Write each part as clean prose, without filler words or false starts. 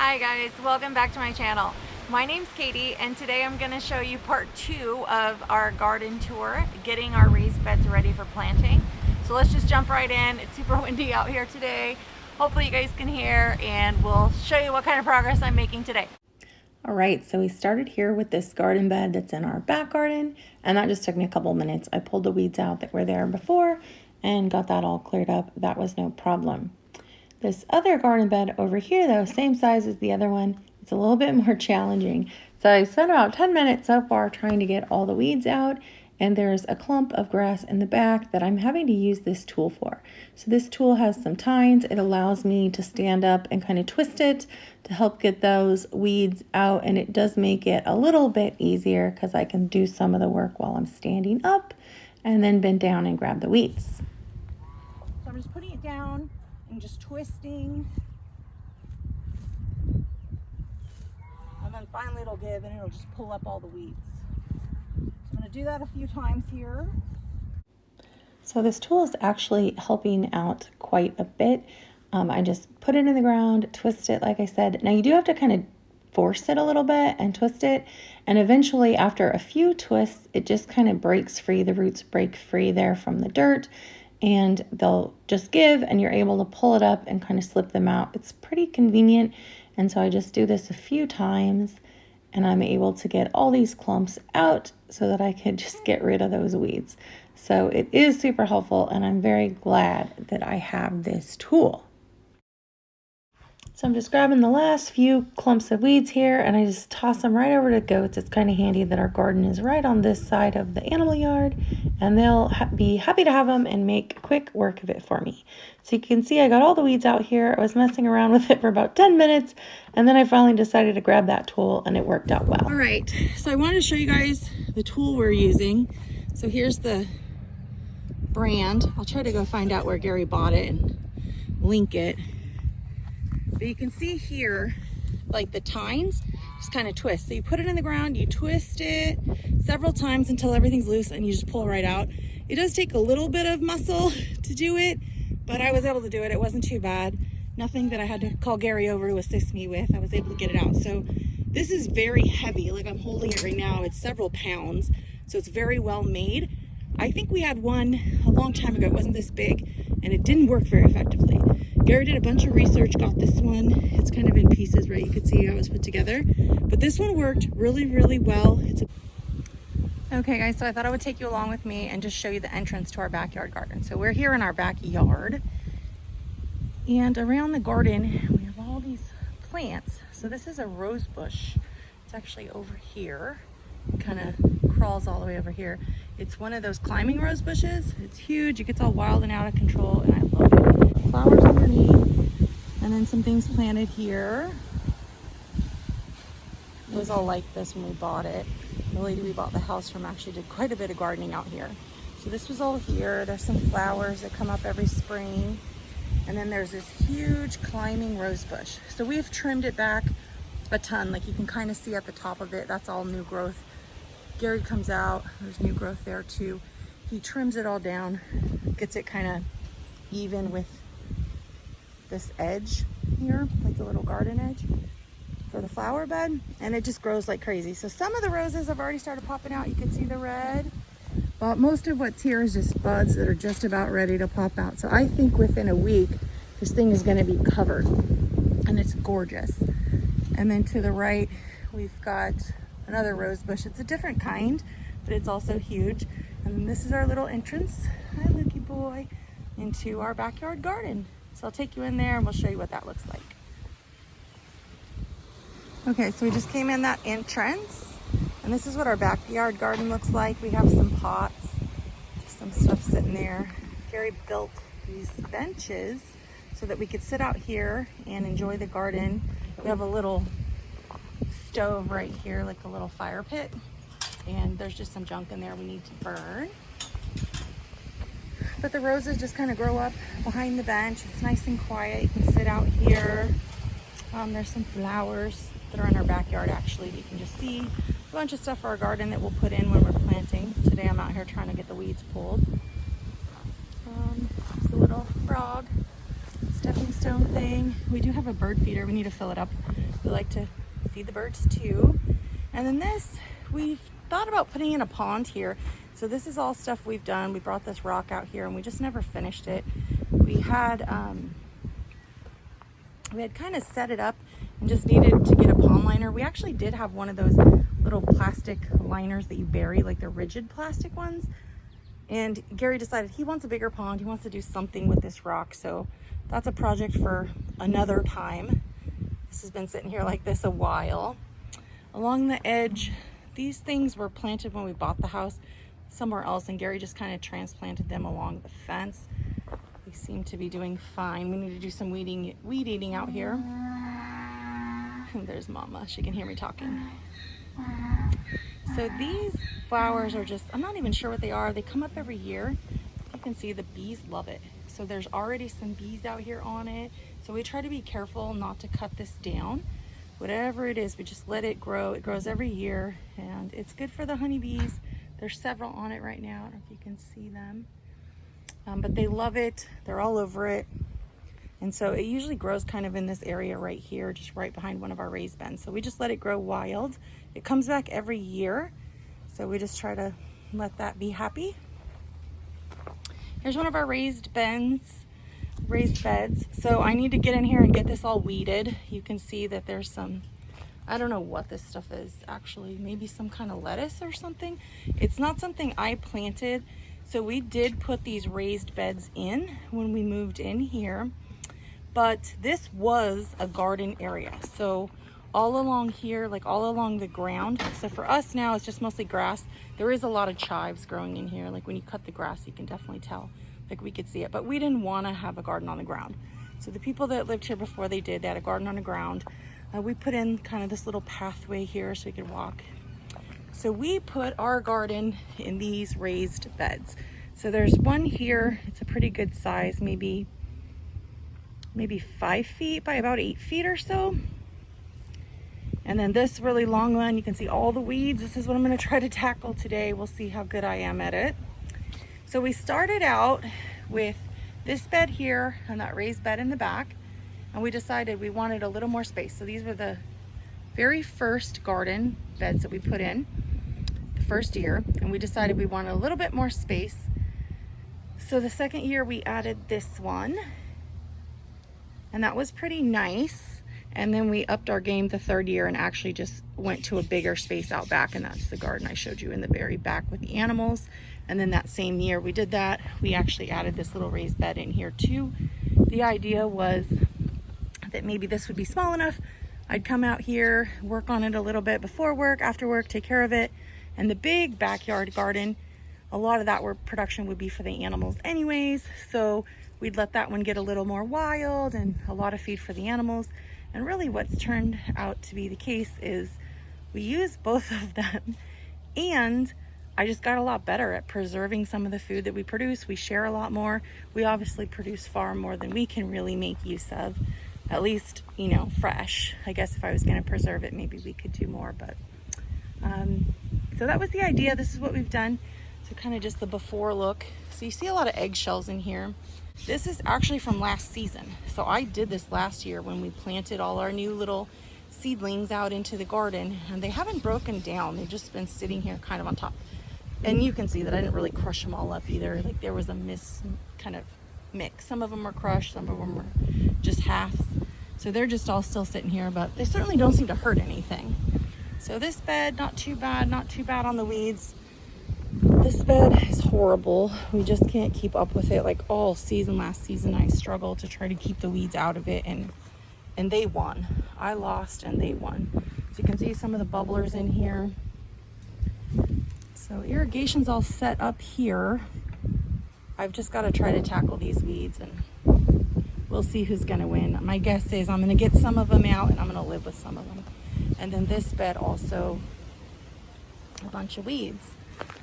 Hi guys, welcome back to my channel. My name's Katie and today I'm going to show you part 2 of our garden tour, getting our raised beds ready for planting. So let's just jump right in. It's super windy out here today. Hopefully you guys can hear and we'll show you what kind of progress I'm making today. All right, so we started here with this garden bed that's in our back garden, and that just took me a couple minutes. I pulled the weeds out that were there before and got that all cleared up. That was no problem. This other garden bed over here, though, same size as the other one, it's a little bit more challenging. So I spent about 10 minutes so far trying to get all the weeds out, and there's a clump of grass in the back that I'm having to use this tool for. So this tool has some tines. It allows me to stand up and kind of twist it to help get those weeds out, and it does make it a little bit easier because I can do some of the work while I'm standing up and then bend down and grab the weeds. So I'm just putting it down and just twisting, and then finally it'll give and it'll just pull up all the weeds. So I'm going to do that a few times here. So this tool is actually helping out quite a bit. I just put it in the ground, twist it like I said. Now you do have to kind of force it a little bit and twist it, and eventually after a few twists it just kind of breaks free. The roots break free there from the dirt and they'll just give, and you're able to pull it up and kind of slip them out. It's pretty convenient, and so I just do this a few times and I'm able to get all these clumps out so that I could just get rid of those weeds. So it is super helpful, and I'm very glad that I have this tool. So I'm just grabbing the last few clumps of weeds here and I just toss them right over to goats. It's kind of handy that our garden is right on this side of the animal yard, and they'll be happy to have them and make quick work of it for me. So you can see I got all the weeds out here. I was messing around with it for about 10 minutes and then I finally decided to grab that tool and it worked out well. All right, so I wanted to show you guys the tool we're using. So here's the brand. I'll try to go find out where Gary bought it and link it. But you can see here, like the tines just kind of twist. So you put it in the ground, you twist it several times until everything's loose, and you just pull right out. It does take a little bit of muscle to do it, but I was able to do it. It wasn't too bad. Nothing that I had to call Gary over to assist me with. I was able to get it out. So this is very heavy. Like I'm holding it right now. It's several pounds. So it's very well made. I think we had one a long time ago. It wasn't this big and it didn't work very effectively. Gary did a bunch of research, got this one. It's kind of in pieces, right? You could see how it was put together. But this one worked really, really well. Okay guys, so I thought I would take you along with me and just show you the entrance to our backyard garden. So we're here in our backyard, and around the garden we have all these plants. So this is a rose bush. It's actually over here. It kind of crawls all the way over here. It's one of those climbing rose bushes. It's huge. It gets all wild and out of control, and I love it. Flowers underneath, and then some things planted here. It was all like this when we bought it. The lady we bought the house from actually did quite a bit of gardening out here. So this was all here. There's some flowers that come up every spring. And then there's this huge climbing rose bush. So we've trimmed it back a ton. Like you can kind of see at the top of it, that's all new growth. Gary comes out, there's new growth there too. He trims it all down, gets it kind of even with this edge here, like the little garden edge for the flower bed, and it just grows like crazy. So some of the roses have already started popping out. You can see the red, but most of what's here is just buds that are just about ready to pop out. So I think within a week, this thing is gonna be covered, and it's gorgeous. And then to the right, we've got another rose bush. It's a different kind, but it's also huge. And then this is our little entrance, hi Lukey boy, into our backyard garden. So I'll take you in there and we'll show you what that looks like. Okay, so we just came in that entrance, and this is what our backyard garden looks like. We have some pots, some stuff sitting there. Gary built these benches so that we could sit out here and enjoy the garden. We have a little stove right here, like a little fire pit, and there's just some junk in there we need to burn. But the roses just kind of grow up behind the bench. It's nice and quiet. You can sit out here. There's some flowers that are in our backyard actually. You can just see a bunch of stuff for our garden that we'll put in when we're planting. Today I'm out here trying to get the weeds pulled. There's a little frog, Stephanie's stone thing. We do have a bird feeder. We need to fill it up. We like to feed the birds too. And then this, we've thought about putting in a pond here. So this is all stuff we've done. We brought this rock out here and we just never finished it. We had kind of set it up and just needed to get a pond liner. We actually did have one of those little plastic liners that you bury, like the rigid plastic ones. And Gary decided he wants a bigger pond. He wants to do something with this rock. So that's a project for another time. This has been sitting here like this a while. Along the edge, these things were planted when we bought the house somewhere else, and Gary just kind of transplanted them along the fence. They seem to be doing fine. We need to do some weed eating out here. And there's Mama. She can hear me talking. So these flowers are just, I'm not even sure what they are. They come up every year. You can see the bees love it. So there's already some bees out here on it. So we try to be careful not to cut this down. Whatever it is, we just let it grow. It grows every year and it's good for the honeybees. There's several on it right now. I don't know if you can see them. But they love it. They're all over it. And so it usually grows kind of in this area right here, just right behind one of our raised beds. So we just let it grow wild. It comes back every year. So we just try to let that be happy. Here's one of our raised beds. So I need to get in here and get this all weeded. You can see that there's some, I don't know what this stuff is actually, maybe some kind of lettuce or something. It's not something I planted. So we did put these raised beds in when we moved in here, but this was a garden area. So all along here, like all along the ground. So for us now, it's just mostly grass. There is a lot of chives growing in here. Like when you cut the grass, you can definitely tell, like we could see it, but we didn't want to have a garden on the ground. So the people that lived here before they had a garden on the ground. We put in kind of this little pathway here so you could walk. So we put our garden in these raised beds. So there's one here, it's a pretty good size, maybe 5 feet by about 8 feet or so. And then this really long one, you can see all the weeds. This is what I'm gonna try to tackle today. We'll see how good I am at it. So we started out with this bed here and that raised bed in the back. And we decided we wanted a little more space. So these were the very first garden beds that we put in the first year. And we decided we wanted a little bit more space. So the second year we added this one. And that was pretty nice. And then we upped our game the third year and actually just went to a bigger space out back. And that's the garden I showed you in the very back with the animals. And then that same year we did that, we actually added this little raised bed in here too. The idea was that maybe this would be small enough. I'd come out here, work on it a little bit before work, after work, take care of it. And the big backyard garden, a lot of that production would be for the animals anyways. So we'd let that one get a little more wild and a lot of feed for the animals. And really what's turned out to be the case is we use both of them. And I just got a lot better at preserving some of the food that we produce. We share a lot more. We obviously produce far more than we can really make use of. At least, you know, fresh. I guess if I was gonna preserve it, maybe we could do more, but so that was the idea. This is what we've done. So kind of just the before look. So you see a lot of eggshells in here. This is actually from last season. So I did this last year when we planted all our new little seedlings out into the garden, and they haven't broken down. They've just been sitting here kind of on top. And you can see that I didn't really crush them all up either. Like there was a kind of mix. Some of them were crushed, some of them were just halves. So they're just all still sitting here, but they certainly don't seem to hurt anything. So this bed, not too bad on the weeds. This bed is horrible. We just can't keep up with it. Like all season, last season, I struggled to try to keep the weeds out of it, and they won. I lost and they won. So you can see some of the bubblers in here. So irrigation's all set up here. I've just got to try to tackle these weeds and we'll see who's going to win. My guess is I'm going to get some of them out and I'm going to live with some of them. And then this bed also, a bunch of weeds.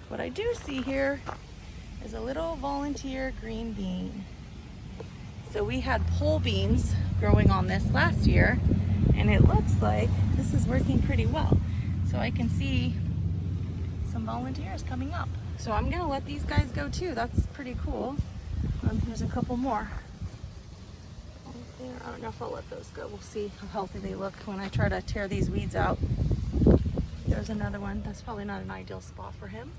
What I do see here is a little volunteer green bean. So we had pole beans growing on this last year, and it looks like this is working pretty well. So I can see some volunteers coming up. So I'm gonna let these guys go too. That's pretty cool. There's a couple more. Yeah, I don't know if I'll let those go. We'll see how healthy they look when I try to tear these weeds out. There's another one. That's probably not an ideal spot for him.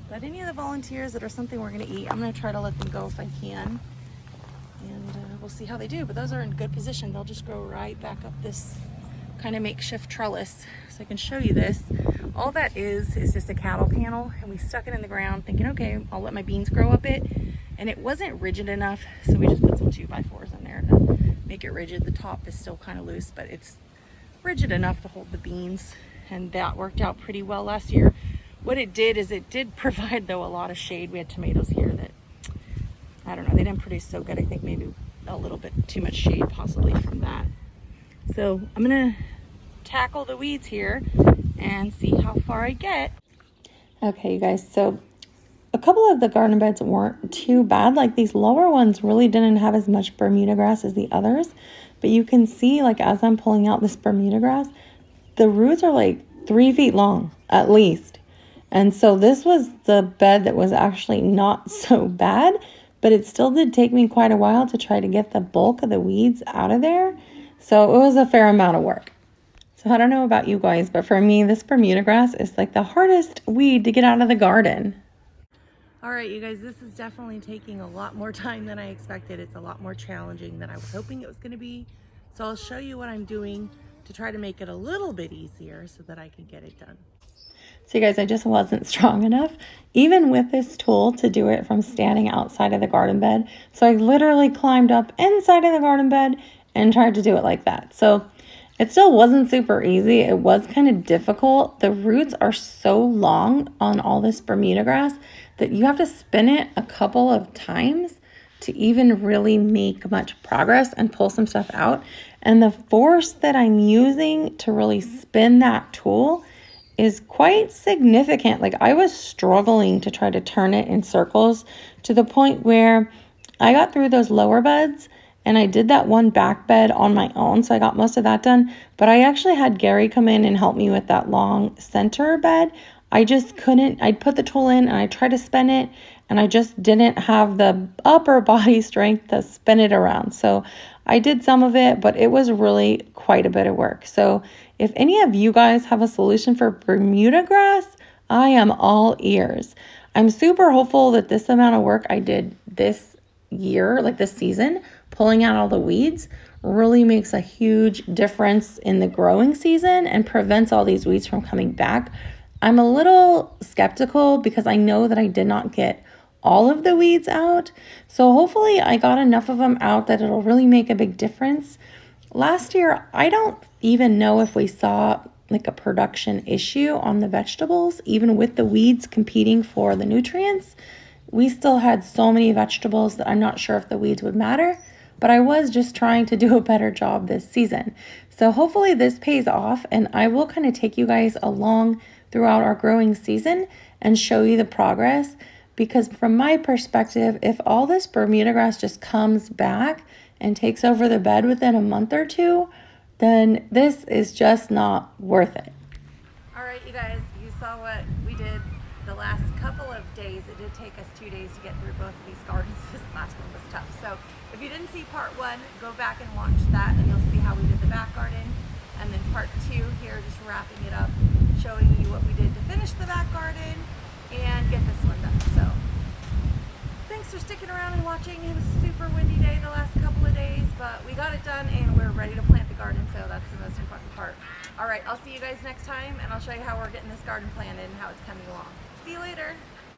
But any of the volunteers that are something we're going to eat, I'm going to try to let them go if I can. And we'll see how they do. But those are in good position. They'll just grow right back up this kind of makeshift trellis. So I can show you this. All that is just a cattle panel. And we stuck it in the ground thinking, okay, I'll let my beans grow up it. And it wasn't rigid enough. So we just put some 2x4s in there to make it rigid. The top is still kind of loose, but it's rigid enough to hold the beans. And that worked out pretty well last year. What it did is it did provide, though, a lot of shade. We had tomatoes here that, I don't know, they didn't produce so good. I think maybe a little bit too much shade possibly from that. So I'm gonna tackle the weeds here and see how far I get. Okay, you guys, so a couple of the garden beds weren't too bad. Like these lower ones really didn't have as much Bermuda grass as the others. But you can see, like, as I'm pulling out this Bermuda grass, the roots are like 3 feet long at least. And so this was the bed that was actually not so bad, but it still did take me quite a while to try to get the bulk of the weeds out of there. So it was a fair amount of work. So I don't know about you guys, but for me, this Bermuda grass is like the hardest weed to get out of the garden. All right, you guys, this is definitely taking a lot more time than I expected. It's a lot more challenging than I was hoping it was going to be. So I'll show you what I'm doing to try to make it a little bit easier so that I can get it done. So you guys, I just wasn't strong enough, even with this tool, to do it from standing outside of the garden bed. So I literally climbed up inside of the garden bed and tried to do it like that. So it still wasn't super easy. It was kind of difficult. The roots are so long on all this Bermuda grass that you have to spin it a couple of times to even really make much progress and pull some stuff out. And the force that I'm using to really spin that tool is quite significant. Like, I was struggling to try to turn it in circles to the point where I got through those lower beds and I did that one back bed on my own. So I got most of that done, but I actually had Gary come in and help me with that long center bed. I just couldn't. I'd put the tool in and I tried to spin it and I just didn't have the upper body strength to spin it around. So I did some of it, but it was really quite a bit of work. So if any of you guys have a solution for Bermuda grass, I am all ears. I'm super hopeful that this amount of work I did this year, like this season, pulling out all the weeds, really makes a huge difference in the growing season and prevents all these weeds from coming back. I'm a little skeptical because I know that I did not get all of the weeds out. So hopefully I got enough of them out that it'll really make a big difference. Last year, I don't even know if we saw like a production issue on the vegetables, even with the weeds competing for the nutrients. We still had so many vegetables that I'm not sure if the weeds would matter, but I was just trying to do a better job this season. So hopefully this pays off, and I will kind of take you guys along throughout our growing season and show you the progress. Because from my perspective, if all this Bermuda grass just comes back and takes over the bed within a month or two, then this is just not worth it. All right, you guys, you saw what we did the last couple of days. It did take us 2 days to get through both of these gardens. This last one was tough. So if you didn't see part 1, go back and watch that and you'll see how we did the back garden. And then part 2 here, just wrapping it up, showing you what we did to finish the back garden and get this one done. So thanks for sticking around and watching. It was a super windy day the last couple of days, but we got it done and we're ready to plant the garden, so that's the most important part. All right, I'll see you guys next time and I'll show you how we're getting this garden planted and how it's coming along. See you later.